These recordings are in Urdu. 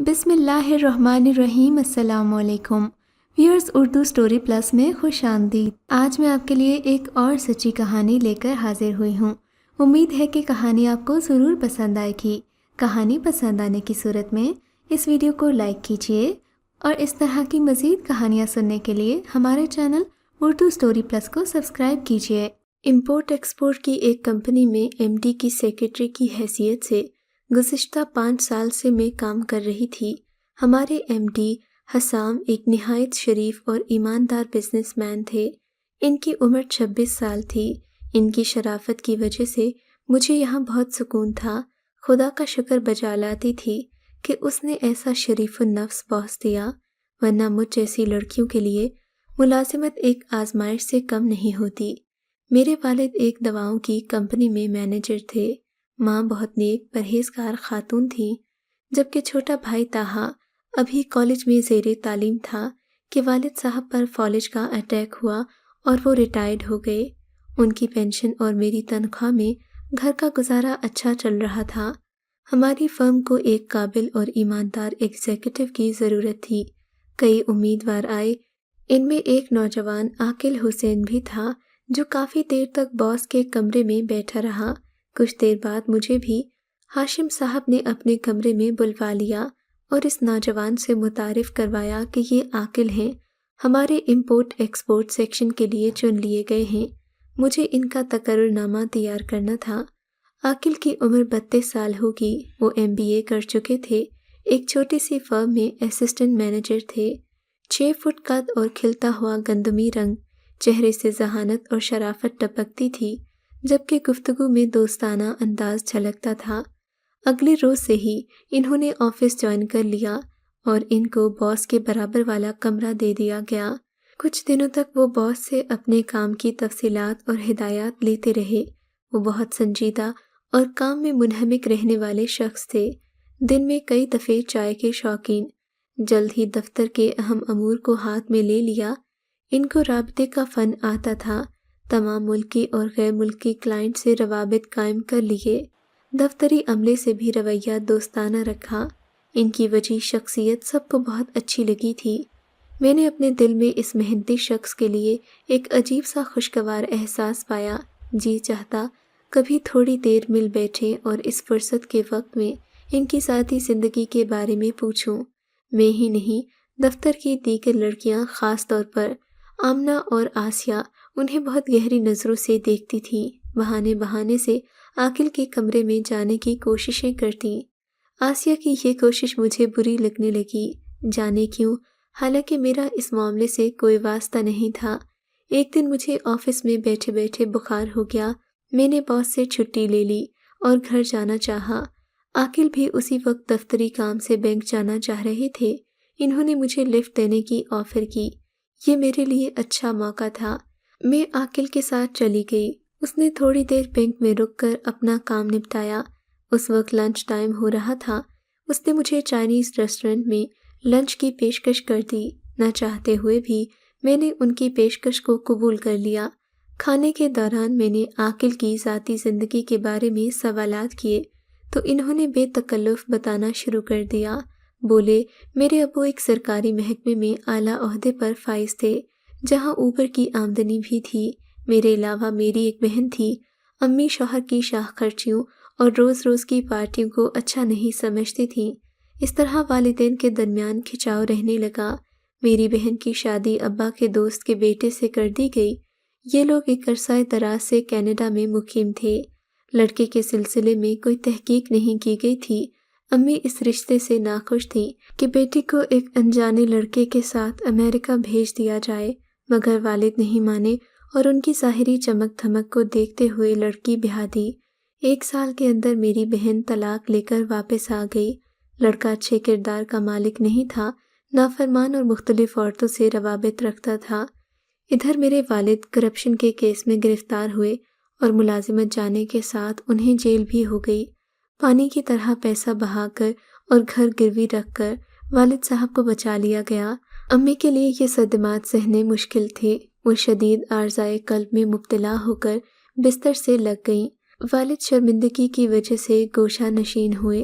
بسم اللہ الرحمن الرحیم۔ السلام علیکم ویورز، اردو سٹوری پلس میں خوش آمدید۔ آج میں آپ کے لیے ایک اور سچی کہانی لے کر حاضر ہوئی ہوں۔ امید ہے کہ کہانی آپ کو ضرور پسند آئے گی۔ کہانی پسند آنے کی صورت میں اس ویڈیو کو لائک کیجیے اور اس طرح کی مزید کہانیاں سننے کے لیے ہمارے چینل اردو سٹوری پلس کو سبسکرائب کیجیے۔ امپورٹ ایکسپورٹ کی ایک کمپنی میں ایم ڈی کی سیکرٹری کی حیثیت سے گزشتہ 5 سال سے میں کام کر رہی تھی۔ ہمارے ایم ڈی حسام ایک نہایت شریف اور ایماندار بزنس مین تھے۔ ان کی عمر 26 سال تھی۔ ان کی شرافت کی وجہ سے مجھے یہاں بہت سکون تھا۔ خدا کا شکر بجا لاتی تھی کہ اس نے ایسا شریف النفس باس دیا، ورنہ مجھ جیسی لڑکیوں کے لیے ملازمت ایک آزمائش سے کم نہیں ہوتی۔ میرے والد ایک دواؤں کی کمپنی میں مینیجر تھے۔ ماں بہت نیک پرہیزگار خاتون تھیں، جبکہ چھوٹا بھائی طاہا ابھی کالج میں زیر تعلیم تھا کہ والد صاحب پر فالج کا اٹیک ہوا اور وہ ریٹائرڈ ہو گئے۔ ان کی پینشن اور میری تنخواہ میں گھر کا گزارا اچھا چل رہا تھا۔ ہماری فرم کو ایک قابل اور ایماندار ایگزیکٹو کی ضرورت تھی۔ کئی امیدوار آئے، ان میں ایک نوجوان عاقل حسین بھی تھا جو کافی دیر تک باس کے کمرے میں بیٹھا رہا۔ کچھ دیر بعد مجھے بھی ہاشم صاحب نے اپنے کمرے میں بلوا لیا اور اس نوجوان سے متعارف کروایا کہ یہ عاقل ہیں، ہمارے امپورٹ ایکسپورٹ سیکشن کے لیے چن لیے گئے ہیں۔ مجھے ان کا تقرر نامہ تیار کرنا تھا۔ عاقل کی عمر 32 سال ہوگی۔ وہ MBA کر چکے تھے۔ ایک چھوٹی سی فرم میں اسسٹنٹ مینیجر تھے۔ 6 فٹ قد اور کھلتا ہوا گندمی رنگ، چہرے سے ذہانت اور شرافت ٹپکتی تھی، جبکہ گفتگو میں دوستانہ انداز جھلکتا تھا۔ اگلے روز سے ہی انہوں نے آفس جوائن کر لیا اور ان کو باس کے برابر والا کمرہ دے دیا گیا۔ کچھ دنوں تک وہ باس سے اپنے کام کی تفصیلات اور ہدایات لیتے رہے۔ وہ بہت سنجیدہ اور کام میں منہمک رہنے والے شخص تھے۔ دن میں کئی دفعے چائے کے شوقین۔ جلد ہی دفتر کے اہم امور کو ہاتھ میں لے لیا۔ ان کو رابطے کا فن آتا تھا۔ تمام ملکی اور غیر ملکی کلائنٹ سے روابط قائم کر لیے۔ دفتری عملے سے بھی رویہ دوستانہ رکھا۔ ان کی وجیح شخصیت سب کو بہت اچھی لگی تھی۔ میں نے اپنے دل میں اس محنتی شخص کے لیے ایک عجیب سا خوشگوار احساس پایا۔ جی چاہتا کبھی تھوڑی دیر مل بیٹھے اور اس فرصت کے وقت میں ان کی ذاتی زندگی کے بارے میں پوچھوں۔ میں ہی نہیں، دفتر کی دیگر لڑکیاں، خاص طور پر آمنہ اور آسیہ، انہیں بہت گہری نظروں سے دیکھتی تھیں۔ بہانے بہانے سے عاقل کے کمرے میں جانے کی کوششیں کرتیں۔ آسیہ کی یہ کوشش مجھے بری لگنے لگی، جانے کیوں، حالانکہ میرا اس معاملے سے کوئی واسطہ نہیں تھا۔ ایک دن مجھے آفس میں بیٹھے بیٹھے بخار ہو گیا۔ میں نے باس سے چھٹی لے لی اور گھر جانا چاہا۔ عاقل بھی اسی وقت دفتری کام سے بینک جانا چاہ رہے تھے۔ انہوں نے مجھے لفٹ دینے کی آفر کی۔ یہ میرے لیے اچھا موقع تھا۔ میں عاقل کے ساتھ چلی گئی۔ اس نے تھوڑی دیر بینک میں رک کر اپنا کام نپٹایا۔ اس وقت لنچ ٹائم ہو رہا تھا۔ اس نے مجھے چائنیز ریسٹورنٹ میں لنچ کی پیشکش کر دی۔ نہ چاہتے ہوئے بھی میں نے ان کی پیشکش کو قبول کر لیا۔ کھانے کے دوران میں نے عاقل کی ذاتی زندگی کے بارے میں سوالات کیے تو انہوں نے بے تکلف بتانا شروع کر دیا۔ بولے، میرے ابو ایک سرکاری محکمے میں اعلیٰ عہدے پر فائز تھے، جہاں اوپر کی آمدنی بھی تھی۔ میرے علاوہ میری ایک بہن تھی۔ امی شوہر کی شاہ خرچیوں اور روز روز کی پارٹیوں کو اچھا نہیں سمجھتی تھیں۔ اس طرح والدین کے درمیان کھچاؤ رہنے لگا۔ میری بہن کی شادی ابا کے دوست کے بیٹے سے کر دی گئی۔ یہ لوگ ایک عرصہ دراز سے کینیڈا میں مقیم تھے۔ لڑکے کے سلسلے میں کوئی تحقیق نہیں کی گئی تھی۔ امی اس رشتے سے ناخوش تھیں کہ بیٹی کو ایک انجانے لڑکے کے ساتھ امریکہ بھیج دیا جائے، مگر والد نہیں مانے اور ان کی ظاہری چمک دھمک کو دیکھتے ہوئے لڑکی بیاہ دی۔ 1 سال کے اندر میری بہن طلاق لے کر واپس آ گئی۔ لڑکا اچھے کردار کا مالک نہیں تھا، نافرمان اور مختلف عورتوں سے روابط رکھتا تھا۔ ادھر میرے والد کرپشن کے کیس میں گرفتار ہوئے اور ملازمت جانے کے ساتھ انہیں جیل بھی ہو گئی۔ پانی کی طرح پیسہ بہا کر اور گھر گروی رکھ کر والد صاحب کو بچا لیا گیا۔ امی کے لیے یہ صدمات سہنے مشکل تھے۔ وہ شدید عارضۂ قلب میں مبتلا ہو کر بستر سے لگ گئیں۔ والد شرمندگی کی وجہ سے گوشہ نشین ہوئے۔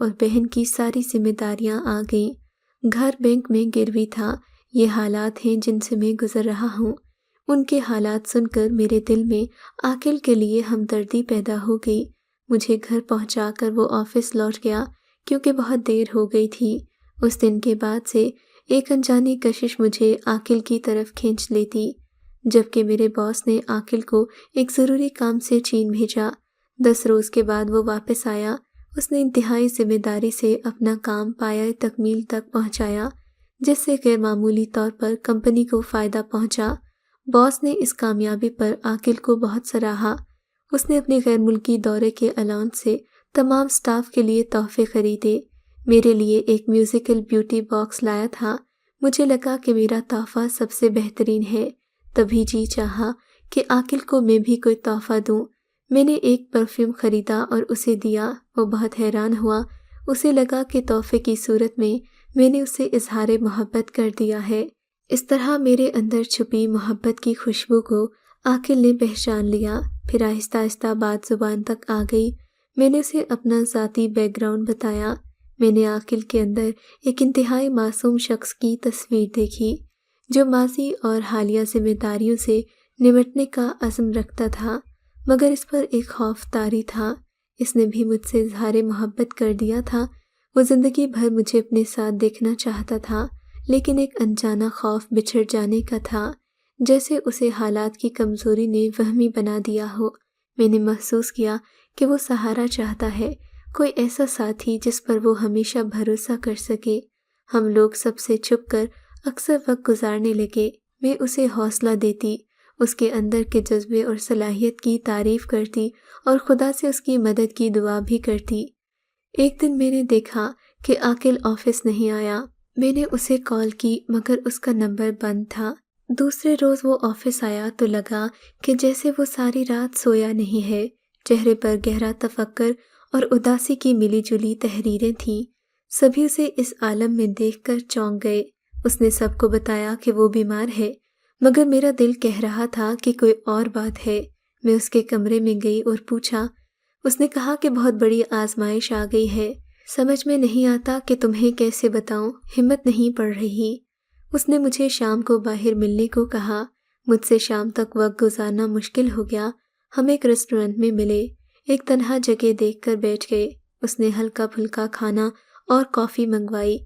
اور بہن کی ساری ذمہ داریاں آ گئیں۔ گھر بینک میں گروی تھا۔ یہ حالات ہیں جن سے میں گزر رہا ہوں۔ ان کے حالات سن کر میرے دل میں عاقل کے لیے ہمدردی پیدا ہو گئی۔ مجھے گھر پہنچا کر وہ آفس لوٹ گیا کیونکہ بہت دیر ہو گئی تھی۔ اس دن کے بعد سے ایک انجانی کشش مجھے عاقل کی طرف کھینچ لیتی، جبکہ میرے باس نے عاقل کو ایک ضروری کام سے چین بھیجا۔ 10 روز کے بعد وہ واپس آیا۔ اس نے انتہائی ذمہ داری سے اپنا کام پایۂ تکمیل تک پہنچایا، جس سے غیر معمولی طور پر کمپنی کو فائدہ پہنچا۔ باس نے اس کامیابی پر عاقل کو بہت سراہا۔ اس نے اپنے غیر ملکی دورے کے الاؤنس سے تمام سٹاف کے لیے تحفے خریدے۔ میرے لیے ایک میوزیکل بیوٹی باکس لایا تھا۔ مجھے لگا کہ میرا تحفہ سب سے بہترین ہے۔ تبھی جی چاہا کہ عاقل کو میں بھی کوئی تحفہ دوں۔ میں نے ایک پرفیوم خریدا اور اسے دیا۔ وہ بہت حیران ہوا۔ اسے لگا کہ تحفے کی صورت میں نے اسے اظہار محبت کر دیا ہے۔ اس طرح میرے اندر چھپی محبت کی خوشبو کو عاقل نے پہچان لیا۔ پھر آہستہ آہستہ بات زبان تک آ گئی۔ میں نے اسے اپنا ذاتی بیک گراؤنڈ بتایا۔ میں نے عاقل کے اندر ایک انتہائی معصوم شخص کی تصویر دیکھی، جو ماضی اور حالیہ ذمہ داریوں سے نمٹنے کا عزم رکھتا تھا، مگر اس پر ایک خوف طاری تھا۔ اس نے بھی مجھ سے اظہار محبت کر دیا تھا۔ وہ زندگی بھر مجھے اپنے ساتھ دیکھنا چاہتا تھا، لیکن ایک انجانا خوف بچھڑ جانے کا تھا، جیسے اسے حالات کی کمزوری نے وہمی بنا دیا ہو۔ میں نے محسوس کیا کہ وہ سہارا چاہتا ہے، کوئی ایسا ساتھی جس پر وہ ہمیشہ بھروسہ کر سکے۔ ہم لوگ سب سے چھپ کر اکثر وقت گزارنے لگے۔ میں اسے حوصلہ دیتی، اس کے اندر کے جذبے اور صلاحیت کی تعریف کرتی اور خدا سے اس کی مدد کی دعا بھی کرتی۔ ایک دن میں نے دیکھا کہ عاقل آفس نہیں آیا۔ میں نے اسے کال کی مگر اس کا نمبر بند تھا۔ دوسرے روز وہ آفس آیا تو لگا کہ جیسے وہ ساری رات سویا نہیں ہے۔ چہرے پر گہرا تفکر اور اداسی کی ملی جلی تحریریں تھیں۔ سبھی اسے اس عالم میں دیکھ کر چونک گئے۔ اس نے سب کو بتایا کہ وہ بیمار ہے، مگر میرا دل کہہ رہا تھا کہ کوئی اور بات ہے۔ میں اس کے کمرے میں گئی اور پوچھا۔ اس نے کہا کہ بہت بڑی آزمائش آ گئی ہے، سمجھ میں نہیں آتا کہ تمہیں کیسے بتاؤں، ہمت نہیں پڑ رہی۔ اس نے مجھے شام کو باہر ملنے کو کہا۔ مجھ سے شام تک وقت گزارنا مشکل ہو گیا۔ ہم ایک ریسٹورنٹ میں ملے، ایک تنہا جگہ دیکھ کر بیٹھ گئے۔ اس نے ہلکا پھلکا کھانا اور کافی منگوائی۔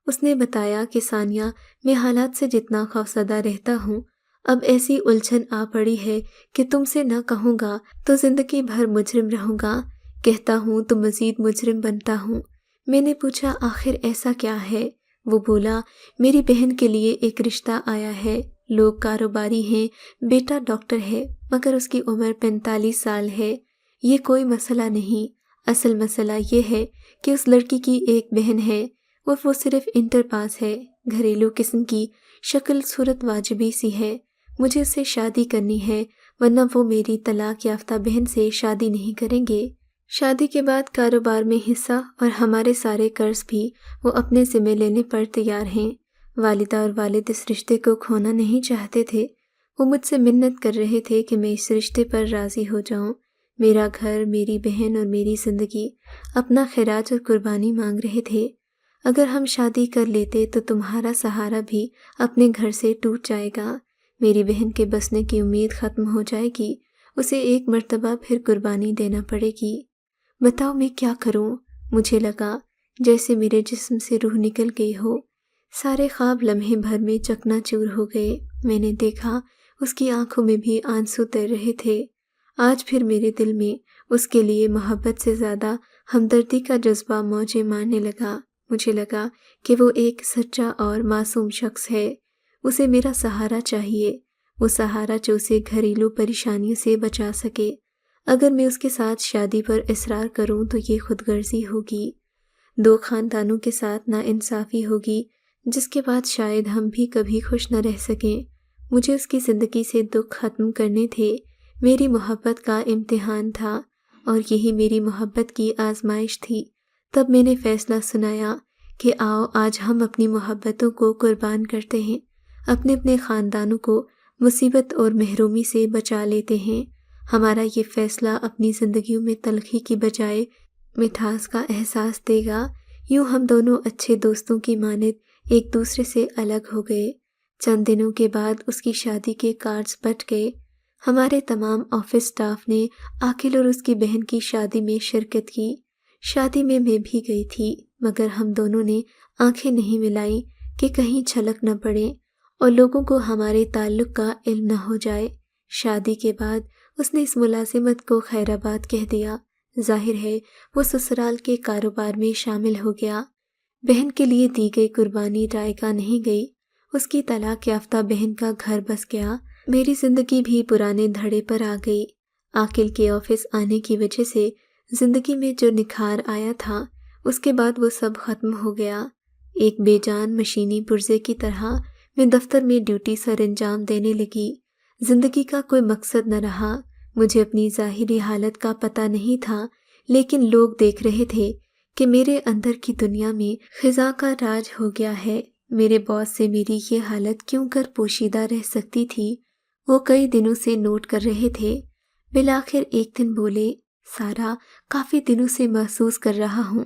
اس نے بتایا کہ ثانیہ، میں حالات سے جتنا خوفزدہ رہتا ہوں، اب ایسی الجھن آ پڑی ہے کہ تم سے نہ کہوں گا تو زندگی بھر مجرم رہوں گا، کہتا ہوں تو مزید مجرم بنتا ہوں۔ میں نے پوچھا آخر ایسا کیا ہے؟ وہ بولا، میری بہن کے لیے ایک رشتہ آیا ہے، لوگ کاروباری ہیں، بیٹا ڈاکٹر ہے، مگر اس کی عمر 45 سال ہے۔ یہ کوئی مسئلہ نہیں، اصل مسئلہ یہ ہے کہ اس لڑکی کی ایک بہن ہے اور وہ صرف انٹر پاس ہے، گھریلو قسم کی، شکل صورت واجبی سی ہے۔ مجھے اس سے شادی کرنی ہے، ورنہ وہ میری طلاق یافتہ بہن سے شادی نہیں کریں گے۔ شادی کے بعد کاروبار میں حصہ اور ہمارے سارے قرض بھی وہ اپنے ذمہ لینے پر تیار ہیں۔ والدہ اور والد اس رشتے کو کھونا نہیں چاہتے تھے۔ وہ مجھ سے منت کر رہے تھے کہ میں اس رشتے پر راضی ہو جاؤں۔ میرا گھر، میری بہن اور میری زندگی، اپنا خراج اور قربانی مانگ رہے تھے۔ اگر ہم شادی کر لیتے تو تمہارا سہارا بھی اپنے گھر سے ٹوٹ جائے گا، میری بہن کے بسنے کی امید ختم ہو جائے گی، اسے ایک مرتبہ پھر قربانی دینا پڑے گی۔ بتاؤ میں کیا کروں؟ مجھے لگا جیسے میرے جسم سے روح نکل گئی ہو۔ سارے خواب لمحے بھر میں چکنا چور ہو گئے۔ میں نے دیکھا اس کی آنکھوں میں بھی آنسو تیر رہے تھے۔ آج پھر میرے دل میں اس کے لیے محبت سے زیادہ ہمدردی کا جذبہ موجیں مارنے لگا۔ مجھے لگا کہ وہ ایک سچا اور معصوم شخص ہے، اسے میرا سہارا چاہیے، وہ سہارا جو اسے گھریلو پریشانیوں سے بچا سکے۔ اگر میں اس کے ساتھ شادی پر اصرار کروں تو یہ خود غرضی ہوگی، 2 خاندانوں کے ساتھ ناانصافی ہوگی، جس کے بعد شاید ہم بھی کبھی خوش نہ رہ سکیں۔ مجھے اس کی زندگی سے دکھ ختم کرنے تھے، میری محبت کا امتحان تھا اور یہی میری محبت کی آزمائش تھی۔ تب میں نے فیصلہ سنایا کہ آؤ آج ہم اپنی محبتوں کو قربان کرتے ہیں، اپنے اپنے خاندانوں کو مصیبت اور محرومی سے بچا لیتے ہیں۔ ہمارا یہ فیصلہ اپنی زندگیوں میں تلخی کی بجائے مٹھاس کا احساس دے گا۔ یوں ہم دونوں اچھے دوستوں کی مانند ایک دوسرے سے الگ ہو گئے۔ چند دنوں کے بعد اس کی شادی کے کارڈز بٹ گئے۔ ہمارے تمام آفس سٹاف نے عاقل اور اس کی بہن کی شادی میں شرکت کی۔ شادی میں بھی گئی تھی، مگر ہم دونوں نے آنکھیں نہیں ملائیں کہ کہیں چھلک نہ پڑے اور لوگوں کو ہمارے تعلق کا علم نہ ہو جائے۔ شادی کے بعد اس نے اس ملازمت کو خیر آباد کہہ دیا۔ ظاہر ہے وہ سسرال کے کاروبار میں شامل ہو گیا۔ بہن کے لیے دی گئی قربانی رائگاں نہیں گئی۔ اس کی طلاق یافتہ بہن کا گھر بس گیا۔ میری زندگی بھی پرانے دھڑے پر آ گئی۔ عاقل کے آفس آنے کی وجہ سے زندگی میں جو نکھار آیا تھا، اس کے بعد وہ سب ختم ہو گیا۔ ایک بے جان مشینی پرزے کی طرح میں دفتر میں ڈیوٹی سر انجام دینے لگی۔ زندگی کا کوئی مقصد نہ رہا۔ مجھے اپنی ظاہری حالت کا پتہ نہیں تھا، لیکن لوگ دیکھ رہے تھے کہ میرے اندر کی دنیا میں خزاں کا راج ہو گیا ہے۔ میرے باس سے میری یہ حالت کیوں کر پوشیدہ رہ سکتی تھی، وہ کئی دنوں سے نوٹ کر رہے تھے۔ بالآخر ایک دن بولے، سارا، کافی دنوں سے محسوس کر رہا ہوں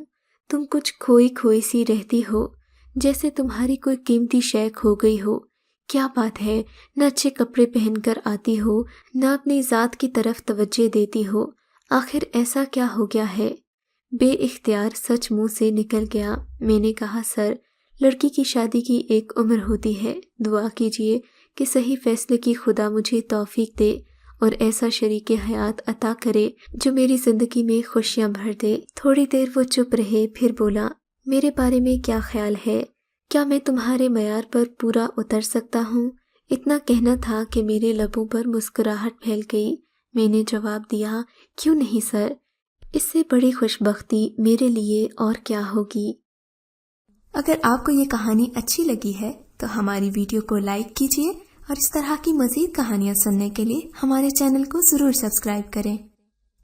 تم کچھ کھوئی کھوئی سی رہتی ہو، جیسے تمہاری کوئی قیمتی شے کھو گئی ہو۔ کیا بات ہے، نہ اچھے کپڑے پہن کر آتی ہو، نہ اپنی ذات کی طرف توجہ دیتی ہو، آخر ایسا کیا ہو گیا ہے؟ بے اختیار سچ منہ سے نکل گیا۔ میں نے کہا، سر، لڑکی کی شادی کی ایک عمر ہوتی ہے، دعا کیجئے کہ صحیح فیصلے کی خدا مجھے توفیق دے اور ایسا شریک حیات عطا کرے جو میری زندگی میں خوشیاں بھر دے۔ تھوڑی دیر وہ چپ رہے، پھر بولا، میرے بارے میں کیا خیال ہے؟ کیا میں تمہارے معیار پر پورا اتر سکتا ہوں؟ اتنا کہنا تھا کہ میرے لبوں پر مسکراہٹ پھیل گئی۔ میں نے جواب دیا، کیوں نہیں سر، اس سے بڑی خوش بختی میرے لیے اور کیا ہوگی۔ اگر آپ کو یہ کہانی اچھی لگی ہے تو ہماری ویڈیو کو لائک کیجیے اور اس طرح کی مزید کہانیاں سننے کے لیے ہمارے چینل کو ضرور سبسکرائب کریں۔